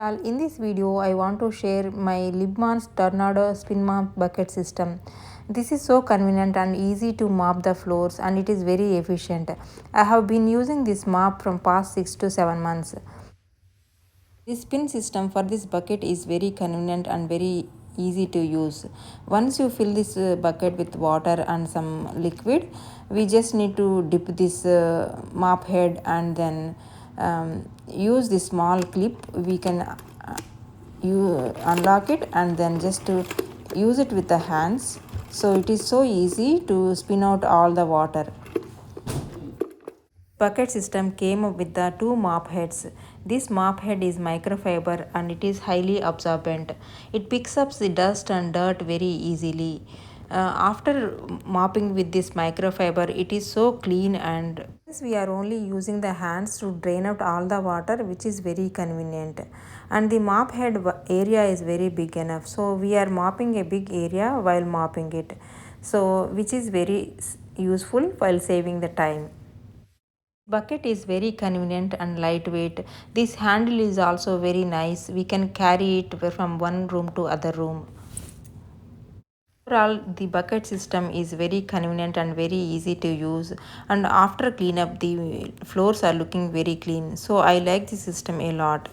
In this video, I want to share my Libman's Tornado Spin Mop Bucket System. This is so convenient and easy to mop the floors, and it is very efficient. I have been using this mop from past 6 to 7 months. This spin system for this bucket is very convenient and very easy to use. Once you fill this bucket with water and some liquid, we just need to dip this mop head and then use this small clip. We can you unlock it and then just to use it with the hands. So it is so easy to spin out all the water. Bucket system came up with the two mop heads. This mop head is microfiber and it is highly absorbent. It picks up the dust and dirt very easily. After mopping with this microfiber, it is so clean, and we are only using the hands to drain out all the water, which is very convenient. And the mop head area is very big enough, so we are mopping a big area while mopping it, so which is very useful while saving the time. Bucket is very convenient and lightweight. This handle is also very nice. We can carry it from one room to other room. Overall, the bucket system is very convenient and very easy to use. And after cleanup, the floors are looking very clean. So I like the system a lot.